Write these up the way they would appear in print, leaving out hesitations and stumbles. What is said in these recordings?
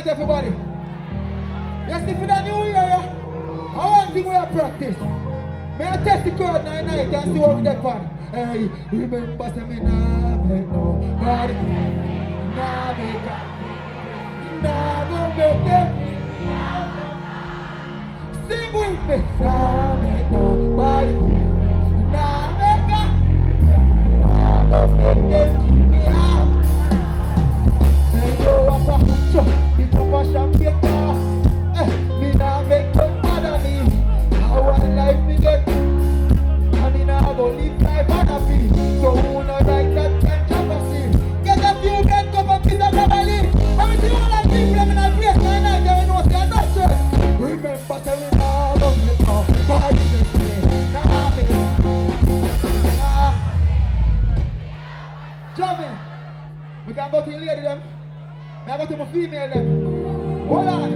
night, everybody. Yes, if you're new here, I want thing we have practice. May I test the crowd night and see what we get fun. Hey, remember say me nah make nobody, nah make up, nah go make them. Sing with me, nah make nobody, nah make up, nah go make them keep me out. Hey yo, I'm a show, it's a champagne car. Me nah make them bother me. How one life me get. I go live life and happy. So who no right that can jump us in? Get a few men come up in the family. I will see all that people in a place my night. They know they are not sure. Remember telling all of me now. God is the same. Nah, me. Jamming. We can go to the lady them. I go to my female them. Hold on.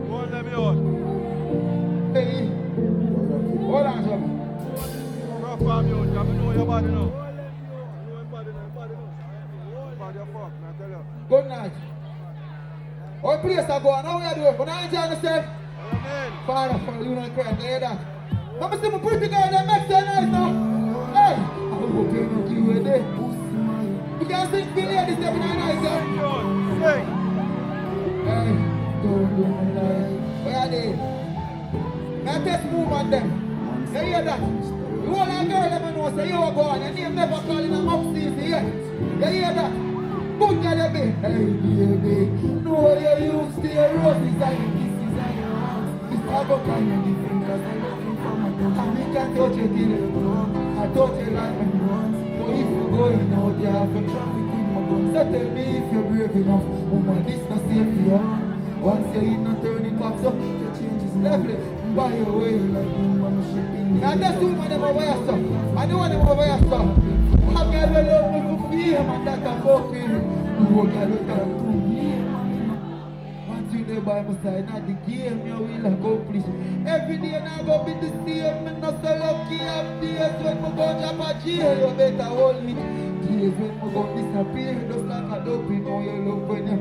Hold them out. Hey. Hold on, something. Rough farm you, you know your body now. Know your body now. Body your fuck, man, I tell you. Good night. What place I go on? How we are doing? But I enjoy myself. Amen. Father, for you don't cry, hear that. Let me see my pretty girl that makes so nice now. Hey, I hope you don't give away there. You can sing for ladies every night, sir. Sing. Hey, don't do me like. Where are they? Now test move on them. You hear that? You all that girl let me know say you are going. Your name never calling them up season yet. You hear that? Good girl you be. Hey baby, know you used to your roses and your kisses and your arms. It's never kind of different cause I love you from my tongue. And we can touch you till you go. I touch you like my guns. But if you're going out you have to traffic with my guns. So tell me if you're brave enough. Woman, this not safe for you. Once you're in and turn it back so your change is lovely. By your way, like you want to ship in. Now that's who man never wear stuff. I know them over wear stuff. How can I love me for him and that I'm okay? You won't get it out to me. Once you there by my side, not the game you will accomplish. Every day now go be the same. I'm not so lucky. Have days when we go jump a jail. You better hold me. Days when we go disappear. Just like a dope, you know you love when you.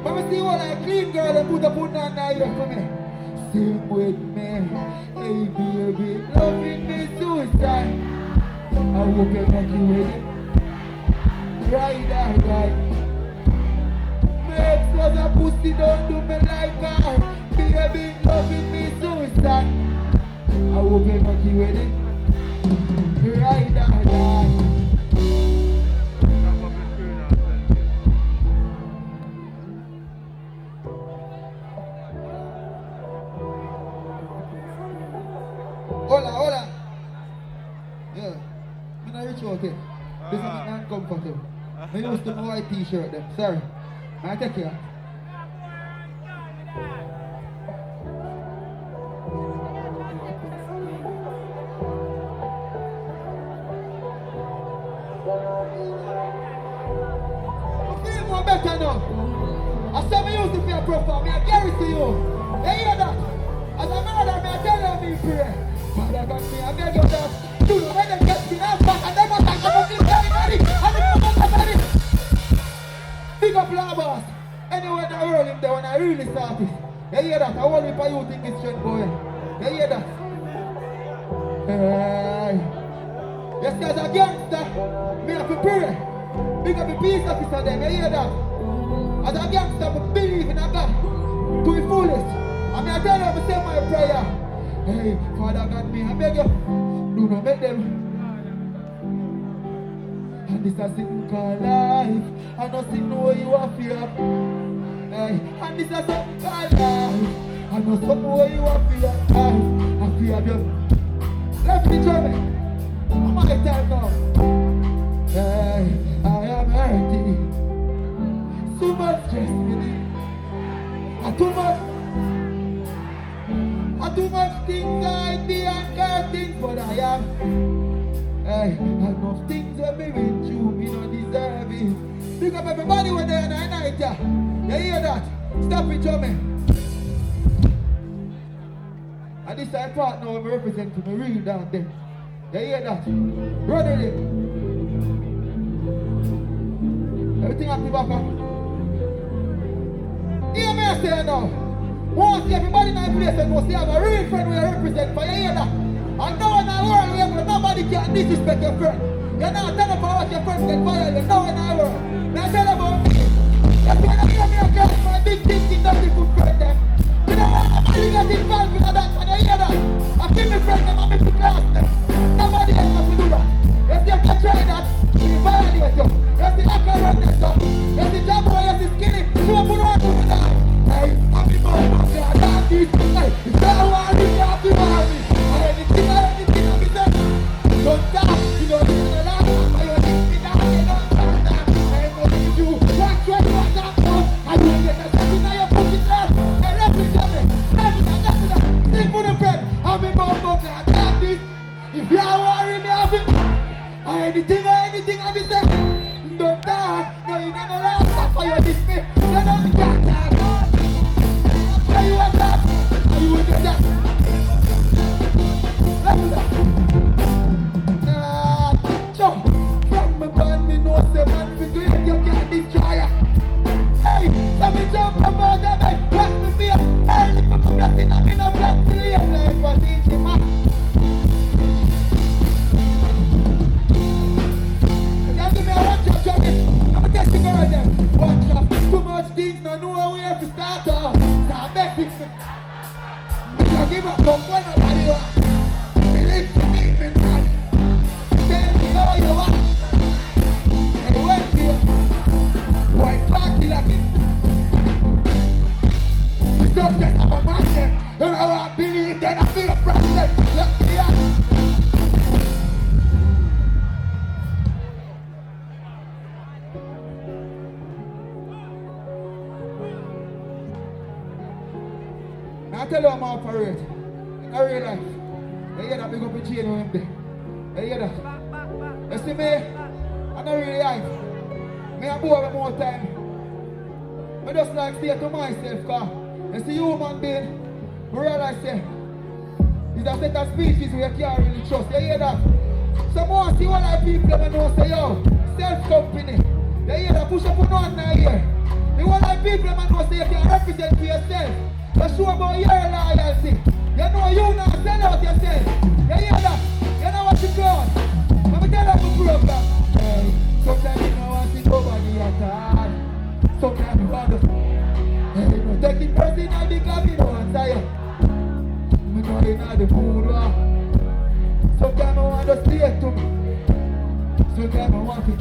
But I see all like clean girl and put a put on night for me. Sing with me, hey baby, loving me suicide. I hope you're not with it. Ride or die. Makes us a pussy don't do me like that. Baby, loving me suicide. I hope you're not with it. Ride or die. Hola. Yeah. I'm not rich out here. This is not comfortable. I used to my white t-shirt then. Sorry. I take care. I feel more better now. I said me used to feel proper. Me I carry to you. You hear that? As a mother, me I tell you me pray. Father God, me I beg you that. Do not let them get me out back and them must have come up in everybody. And them must have done it. Big up Labas. Anywhere in the world in there when I really start it. You hear that? I want me for you think it's strength boy. You hear that? Hey. Yes, as a gangster, me have to pray. Big up the peace officer them. You hear that? As a gangster, I believe in a God. To the fullest. I mean, I tell you, I say my prayer. Hey, Father God, me, I beg you, do not make them. And this a thing called life. I don't see no you are fear. Hey, and this a something called life. I know some way you are fear. Hey, I fear you. Left me German. I'm my time now. Hey, I am hurting. So much stress with it. Too much things I be and care things, but I am. Hey, enough things that me went through, me don't deserve it. Pick up everybody when they're in the night, yeah. You hear that? Stop it, Johnny. And this side part now, I'm representing me real down there. You hear that? Run it in. Let me Everything active back up. Hear me say now. Want to see everybody in the place and must have a real friend we represent for you hear that. And now in the world where nobody can disrespect your friend. You're not telling about what your friends get violated. Now in the world. Now tell about me. That's why I come here girl for a big thing in nothing to friend them. You know what? Nobody get involved in that and you hear that. I keep me friend them and me to class them. Nobody else has to do that. If you can try that, you violate you. If the alcohol run that stuff. If the job boy is skinny, you won't put on to me now. Hey, I'm in my mouth, I can't do it. Hey, if you don't want me, you have to want me. And anything I'm saying, don't stop. You don't need to laugh. I don't need to laugh. You don't stop. I ain't gonna give you one try to watch out for. I don't get that stuff in your fucking class. Hey, represent me. Represent. Think for the friend. I'm in my mouth, I can't do it. If you are worried, me have it. Anything I'm saying, don't talk. No, you never laugh. For your display. You don't talk. You want that? You want that? Jump from my band, me know say man, we do it, you can't destroy ya. Hey, let me jump about that, man. Watch me feel. Hey, if I'm blessing, I'm in a black slave. Like what is the man? You give me a watch up, Johnny. I'm a testing girl them. Watch up. Too much things, no know where to start off. Start making me. You give up, don't want nobody else. Believe to me, man. Tell me how you want. And when you white party like it. You don't just have a man there. And I want to believe that I feel a problem. Look me up. I tell you I'm out for it. In real life. You hear that big up in jail with him there. You hear that? You see me? I don't really like. Me I bore more time. I just like stay to myself cause you see human being, I realize say it's a set of species where you can't really trust. You hear that? So more see what like people that know say yo, self-company. You hear that? Push up on one now here. The one like people that know say you can represent for yourself. You're sure about your loyalty. You know you not sell out yourself. You hear that? You know what you got. Let me tell you the program. Hey, sometimes you don't want to see nobody at all. Sometimes you want to. Hey, no take it personal because you don't answer you. Me know you not the food. Sometimes I want to stay to me. Sometimes I want to.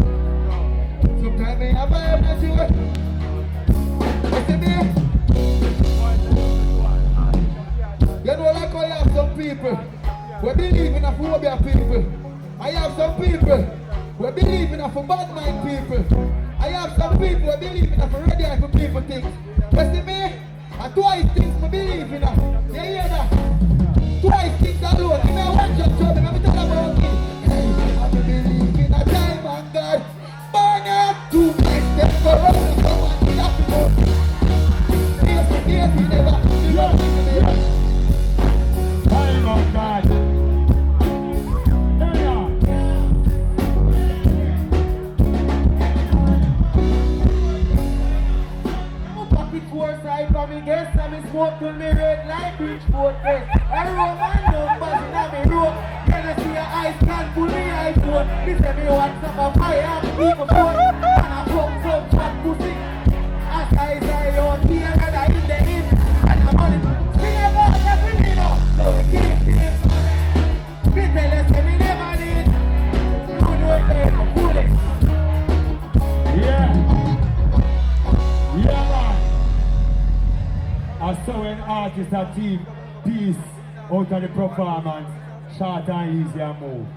Sometimes I have a energy. You see me? You know like I have some people we believe in a phobia people. I have some people we believe in a for bad mind people. I have some people we believe in a for ready for people things. You see me? And twice things we believe in a. You hear that? Twice things alone. Give me a one job trouble. Let me tell you about me. Hey, I believe in a time and God. Burn up to my step for us. Someone will have to go. Yes, we never. You don't need to be. Time of God. I'm back with foresight for me guess and me smoke till me red like Bridgeport West. I roll my numbers in me road. When I see your eyes can't pull me iPhone. Me say me want some of fire and people phone. And I come from fat pussy. As I say on here and I in the in. And I'm on it. Sing about everything now. I saw an artist achieve peace out of the performance, short and easy and move.